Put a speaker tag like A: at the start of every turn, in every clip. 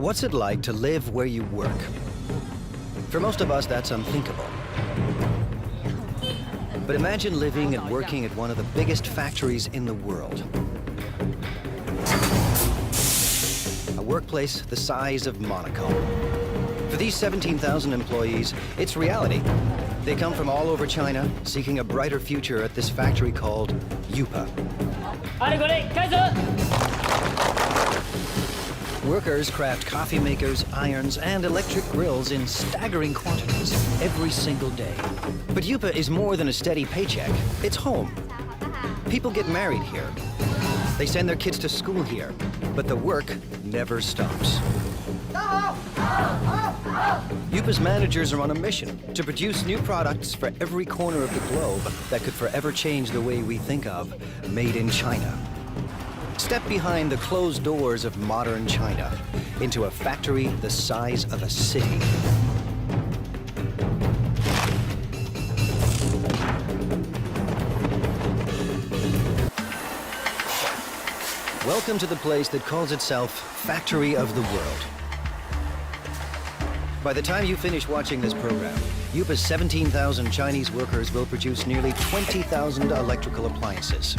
A: What's it like to live where you work? For most of us, that's unthinkable. But imagine living and working at one of the biggest factories in the world. A workplace the size of Monaco. For these 17,000 employees, it's reality. They come from all over China, seeking a brighter future at this factory called Yupa. Workers craft coffee makers, irons, and electric grills in staggering quantities every single day. But Yupa is more than a steady paycheck. It's home. People get married here. They send their kids to school here. But the work never stops. Yupa's managers are on a mission to produce new products for every corner of the globe that could forever change the way we think of made in China. Step behind the closed doors of modern China into a factory the size of a city. Welcome to the place that calls itself Factory of the World. By the time you finish watching this program, Yupa's 17,000 Chinese workers will produce nearly 20,000 electrical appliances.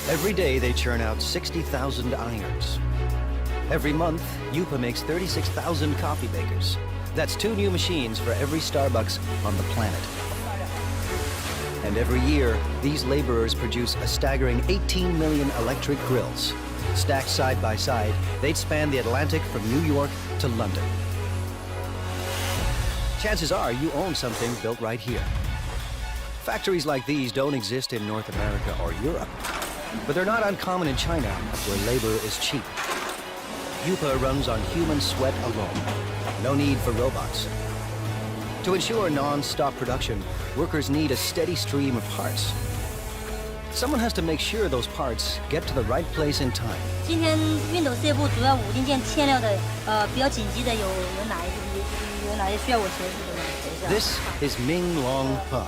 A: Every day they churn out 60,000 irons. Every month, Yupa makes 36,000 coffee makers. That's 2 new machines for every Starbucks on the planet. And every year, these laborers produce a staggering 18 million electric grills. Stacked side by side, they'd span the Atlantic from New York to London. Chances are you own something built right here. Factories like these don't exist in North America or Europe. But they're not uncommon in China, where labor is cheap. Yupa runs on human sweat alone. No need for robots. To ensure non-stop production, workers need a steady stream of parts. Someone has to make sure those parts get to the right place in time.
B: 今天熨斗事业部主要5零件欠料的，比较紧急的有哪些需要我协助的呢？
A: This is Ming Long He.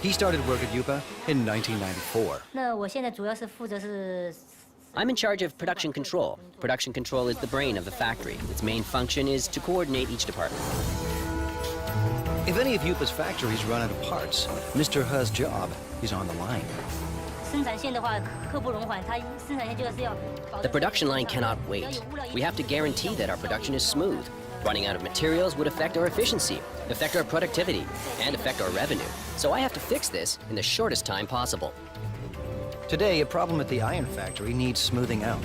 A: He started work at Yupa in 1994.
B: 那我现在主要是负责是。
C: I'm in charge of production control. Production control is the brain of the factory. Its main function is to coordinate each department.
A: If any of Yupa's factories run out of parts, Mr. He's job is on the line.
B: 生产线的话，刻不容缓，它生产线就是要。
C: The production line cannot wait. We have to guarantee that our production is smooth. Running out of materials would affect our efficiency, affect our productivity, and affect our revenue. So I have to fix this in the shortest time possible.
A: Today, a problem at the iron factory needs smoothing out.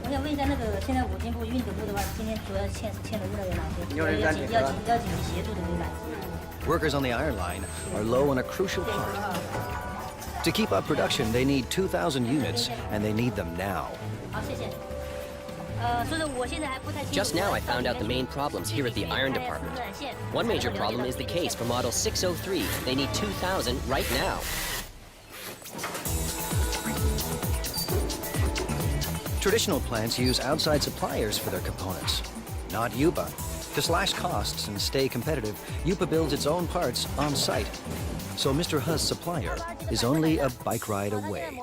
B: 我想问一下，那个现在5金部、熨斗部的话，今天主要欠的物料有哪些？要紧急协助的有哪些？
A: Workers on the iron line are low on a crucial part. To keep up production, they need 2,000 units, and they need them now.
B: 好，谢谢。
C: Just now I found out the main problems here at the iron department. One major problem is the case for model 603. They need 2,000 right now.
A: Traditional plants use outside suppliers for their components, not Yupa. To slash costs and stay competitive, Yupa builds its own parts on site. So Mr. He's supplier is only a bike ride away.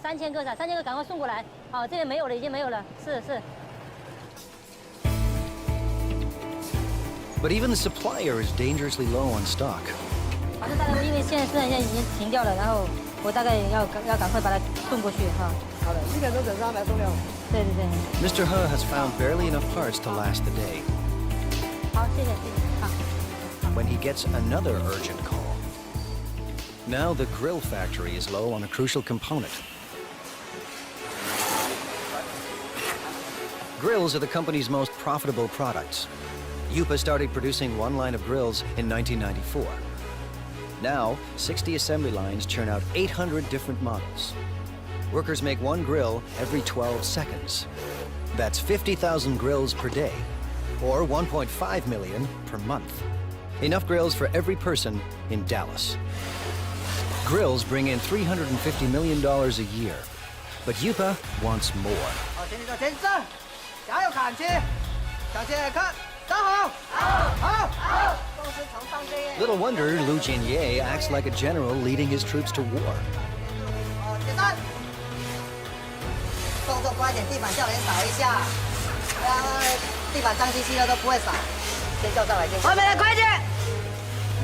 B: 3000个，3000个赶快送过来。好，这边没有了，已经没有了。是。
A: But even the supplier is dangerously low on stock.
B: 反正大概因为现在生产线已经停掉了，然后我大概要赶快把它送过去哈。好的，1点钟整上来送料。对。
A: Mr. He has found barely enough parts to last the day.
B: 好，谢谢。好。
A: When he gets another urgent call. Now the grill factory is low on a crucial component. Grills are the company's most profitable products. Yupa started producing one line of grills in 1994. Now, 60 assembly lines churn out 800 different models. Workers make one grill every 12 seconds. That's 50,000 grills per day, or 1.5 million per month. Enough grills for every person in Dallas. Grills bring in $350 million a year, but Yupa wants more.
D: 加油砍起！向前看，站好！好！
A: Little wonder Lu Jinye acts like a general leading his troops to war.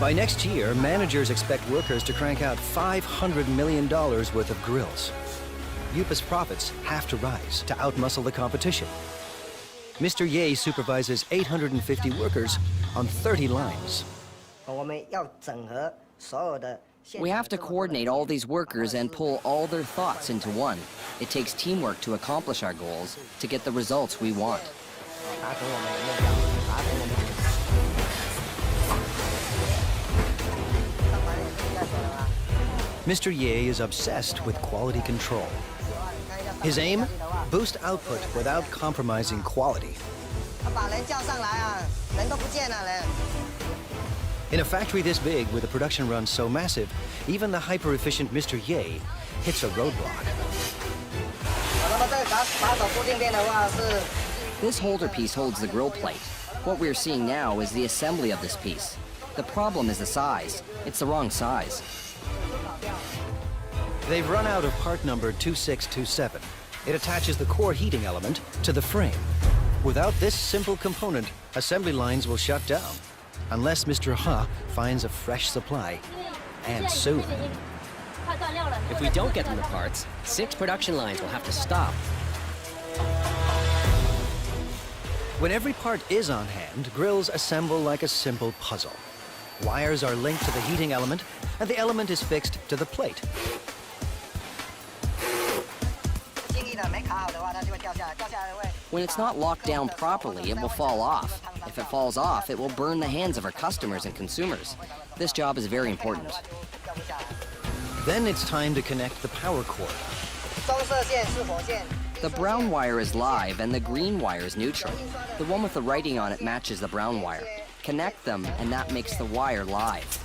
A: By next year, managers expect workers to crank out $500 million worth of grills. Yupa's profits have to rise to outmuscle the competition. Mr. Ye supervises 850 workers on 30 lines.
D: We have to coordinate all these workers and pull all their thoughts into one. It takes teamwork to accomplish our goals, to get the results we want.
A: Mr. Ye is obsessed with quality control. His aim? Boost output without compromising quality. In a factory this big, with a production run so massive, even the hyper-efficient Mr. Ye hits a roadblock.
D: This holder piece holds the grill plate. What we're seeing now is the assembly of this piece. The problem is the size. It's the wrong size.
A: They've run out of part number 2627. It attaches the core heating element to the frame. Without this simple component, assembly lines will shut down, unless Mr. Ha finds a fresh supply, and soon.
C: If we don't get them the parts, 6 production lines will have to stop.
A: When every part is on hand, grills assemble like a simple puzzle. Wires are linked to the heating element, and the element is fixed to the plate.
D: When it's not locked down properly, it will fall off. If it falls off, it will burn the hands of our customers and consumers. This job is very important.
A: Then it's time to connect the power cord.
D: The brown wire is live and the green wire is neutral. The one with the writing on it matches the brown wire. Connect them and that makes the wire live.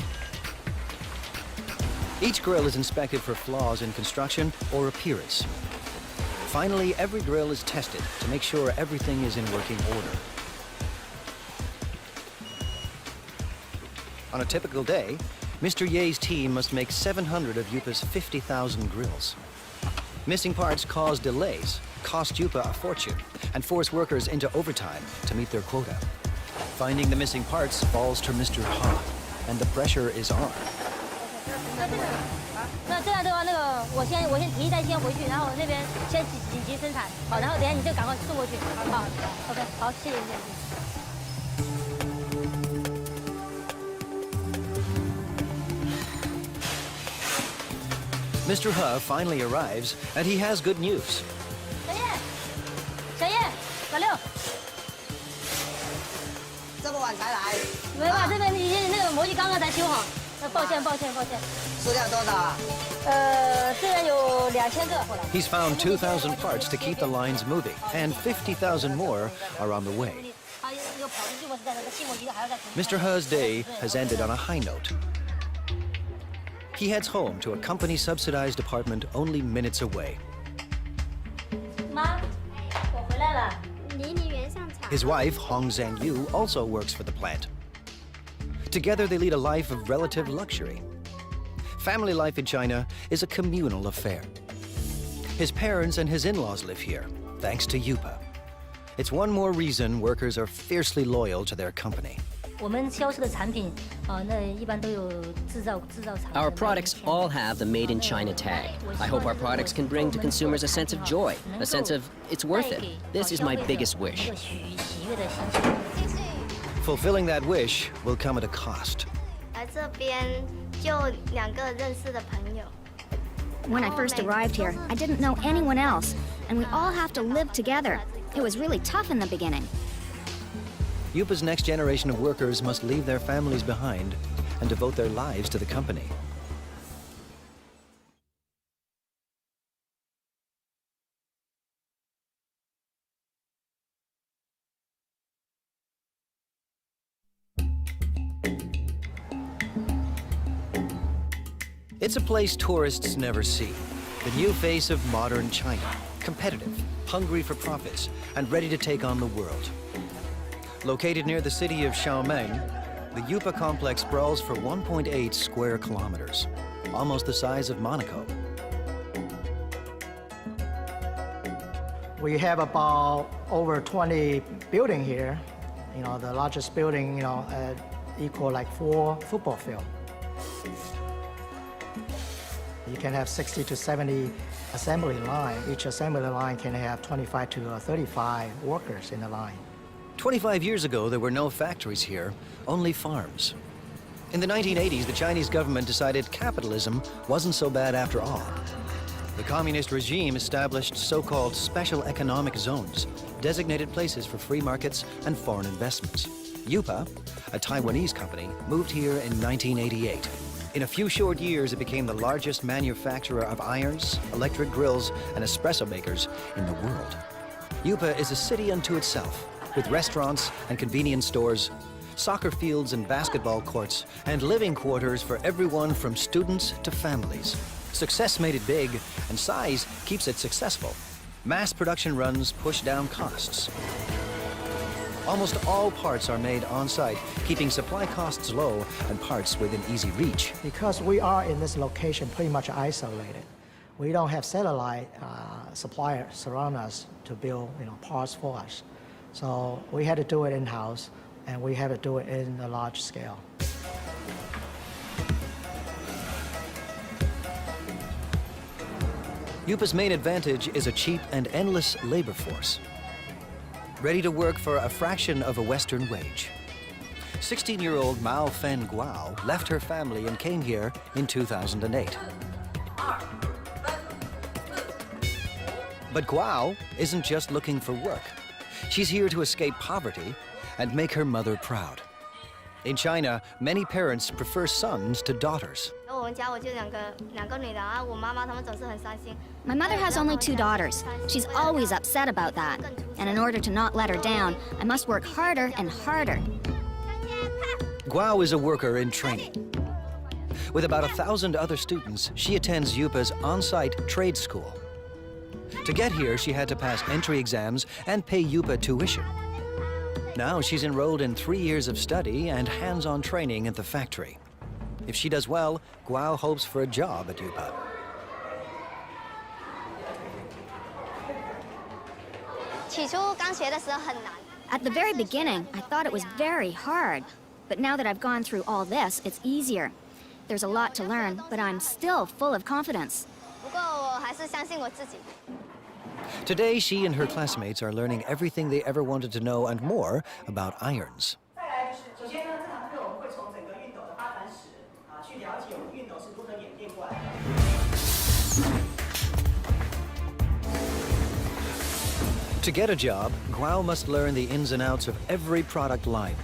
A: Each grill is inspected for flaws in construction or appearance. Finally, every grill is tested to make sure everything is in working order. On a typical day, Mr. Ye's team must make 700 of Yupa's 50,000 grills. Missing parts cause delays, cost Yupa a fortune, and force workers into overtime to meet their quota. Finding the missing parts falls to Mr. Ha, and the pressure is on.
B: 那这样的话，我先提一袋先回去，然后那边先紧急生产，好，然后等一下你就赶快送过去，好 ，OK， 好，谢谢。
A: Mr. Ha finally arrives, and he has good news.
B: 小叶，老六，
E: 这么晚才来？
B: 没办法，这边已经那个模具刚刚才修好。 抱歉。
E: 数量多少啊？
B: 这边有2000个。
A: He's found 2,000 parts to keep the lines moving, and 50,000 more are on the way. Mr. He's day has ended on a high note. He heads home to a company-subsidized apartment only minutes away.
B: 妈，我回来了。
A: His wife, Hong Zhangyu, also works for the plant. Together, they lead a life of relative luxury. Family life in China is a communal affair. His parents and his in-laws live here, thanks to Yupa. It's one more reason workers are fiercely loyal to their company.
B: 我们销售的产品，那一般都有制造厂。
C: Our products all have the Made in China tag. I hope our products can bring to consumers a sense of joy, a sense of it's worth it. This is my biggest wish.
A: Fulfilling that wish will come at a cost.
F: When I first arrived here, I didn't know anyone else, and we all have to live together. It was really tough in the beginning.
A: Yupa's next generation of workers must leave their families behind and devote their lives to the company. It's a place tourists never see. The new face of modern China. Competitive, hungry for profits, and ready to take on the world. Located near the city of Xiaomeng, The Yupa complex sprawls for 1.8 square kilometers, almost the size of Monaco.
G: We have about over 20 buildings here. You know, the largest building, equal like 4 football fields. You can have 60 to 70 assembly line. Each assembly line can have 25 to 35 workers in the line.
A: 25 years ago, there were no factories here, only farms. In the 1980s, the Chinese government decided capitalism wasn't so bad after all. The communist regime established so-called special economic zones, designated places for free markets and foreign investments. Yupa, a Taiwanese company, moved here in 1988. In a few short years, it became the largest manufacturer of irons, electric grills, and espresso makers in the world. Yupa is a city unto itself, with restaurants and convenience stores, soccer fields and basketball courts, and living quarters for everyone from students to families. Success made it big, and size keeps it successful. Mass production runs push down costs. Almost all parts are made on-site, keeping supply costs low and parts within easy reach.
G: Because we are in this location pretty much isolated, we don't have satellite suppliers surround us to build parts for us. So we had to do it in-house, and we had to do it in a large scale.
A: Yupa's main advantage is a cheap and endless labor force, ready to work for a fraction of a Western wage. 16-year-old Mao Fen Guao left her family and came here in 2008. But Guao isn't just looking for work. She's here to escape poverty and make her mother proud. In China, many parents prefer sons to daughters.
F: My mother has only 2 daughters. She's always upset about that. And in order to not let her down, I must work harder and harder.
A: Guao is a worker in training. With about 1,000 other students, she attends Yupa's on-site trade school. To get here, she had to pass entry exams and pay Yupa tuition. Now she's enrolled in 3 years of study and hands-on training at the factory. If she does well, Guao hopes for a job at Yupa.
F: At the very beginning, I thought it was very hard. But now that I've gone through all this, it's easier. There's a lot to learn, but I'm still full of confidence.
A: Today, she and her classmates are learning everything they ever wanted to know and more about irons. To get a job, Guao must learn the ins and outs of every product line.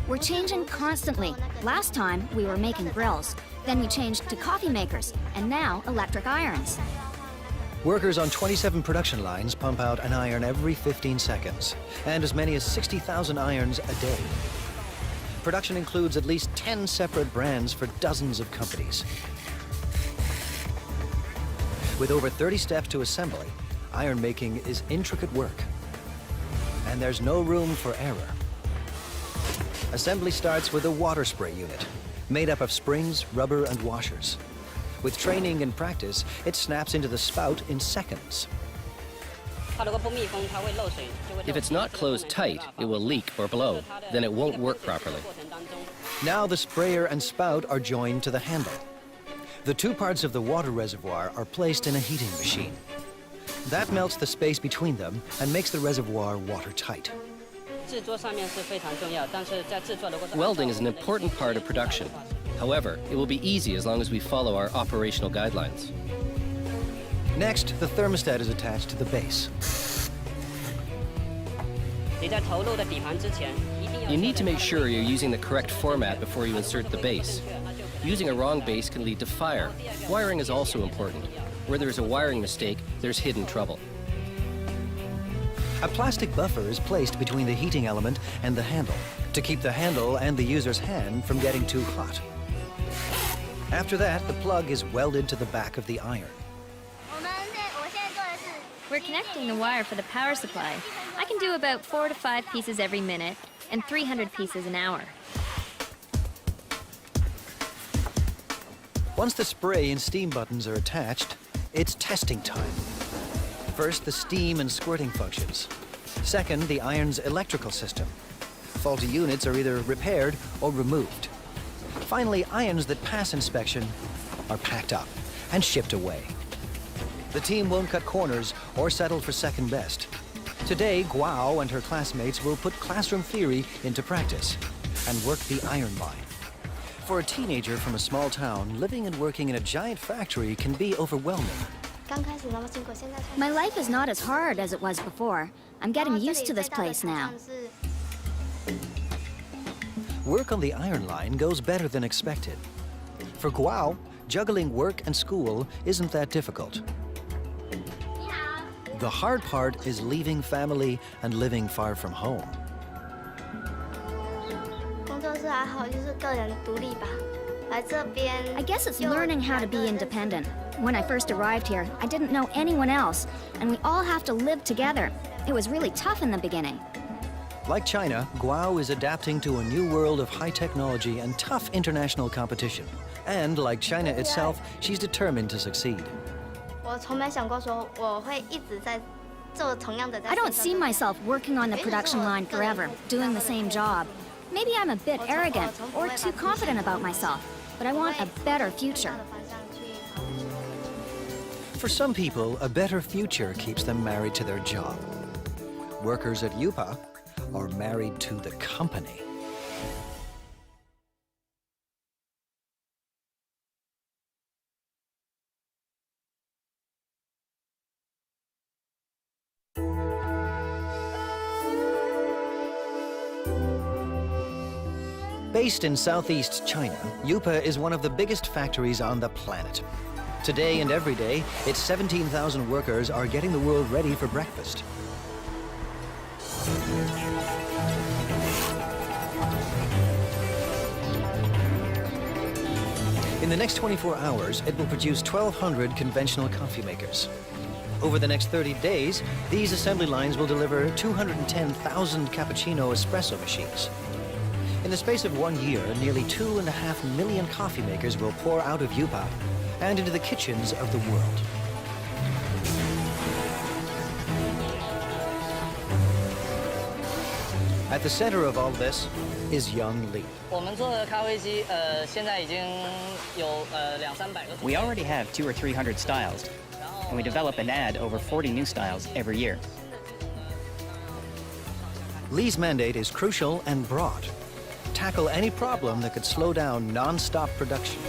F: We're changing constantly. Last time, we were making grills. Then we changed to coffee makers, and now electric irons.
A: Workers on 27 production lines pump out an iron every 15 seconds, and as many as 60,000 irons a day. Production includes at least 10 separate brands for dozens of companies. With over 30 steps to assembly, iron making is intricate work, and there's no room for error. Assembly starts with a water spray unit, made up of springs, rubber, and washers. With training and practice, it snaps into the spout in seconds.
C: If it's not closed tight, it will leak or blow. Then it won't work properly.
A: Now the sprayer and spout are joined to the handle. The 2 parts of the water reservoir are placed in a heating machine. That melts the space between them and makes the reservoir watertight.
C: Welding is an important part of production. However, it will be easy as long as we follow our operational guidelines.
A: Next, the thermostat is attached to the base.
C: You need to make sure you're using the correct format before you insert the base. Using a wrong base can lead to fire. Wiring is also important. Where there is a wiring mistake, there's hidden trouble.
A: A plastic buffer is placed between the heating element and the handle to keep the handle and the user's hand from getting too hot. After that, the plug is welded to the back of the iron.
H: We're connecting the wire for the power supply. I can do about 4 to 5 pieces every minute,
F: and 300 pieces an hour.
A: Once the spray and steam buttons are attached, it's testing time. First, the steam and squirting functions. Second, the iron's electrical system. Faulty units are either repaired or removed. Finally, irons that pass inspection are packed up and shipped away. The team won't cut corners or settle for second best. Today, Guo and her classmates will put classroom theory into practice and work the iron line. For a teenager from a small town, living and working in a giant factory can be overwhelming.
F: My life is not as hard as it was before. I'm getting used to this place now.
A: Work on the iron line goes better than expected. For Guo, juggling work and school isn't that difficult. The hard part is leaving family and living far from home.
F: I guess it's learning how to be independent. When I first arrived here, I didn't know anyone else, and we all have to live together. It was really tough in the beginning.
A: Like China, Guo is adapting to a new world of high technology and tough international competition. And like China itself, she's determined to succeed.
F: I don't see myself working on the production line forever, doing the same job. Maybe I'm a bit arrogant or too confident about myself, but I want a better future.
A: For some people, a better future keeps them married to their job. Workers at Yupa are married to the company. Based in southeast China, Yupa is one of the biggest factories on the planet. Today and every day, its 17,000 workers are getting the world ready for breakfast. In the next 24 hours, it will produce 1,200 conventional coffee makers. Over the next 30 days, these assembly lines will deliver 210,000 cappuccino espresso machines. In the space of 1 year, nearly 2.5 million coffee makers will pour out of Yupa and into the kitchens of the world. At the center of all this is young Li.
H: We already have 200 or 300 styles, and we develop and add over 40 new styles every year.
A: Li's mandate is crucial and broad. Tackle any problem that could slow down non-stop production.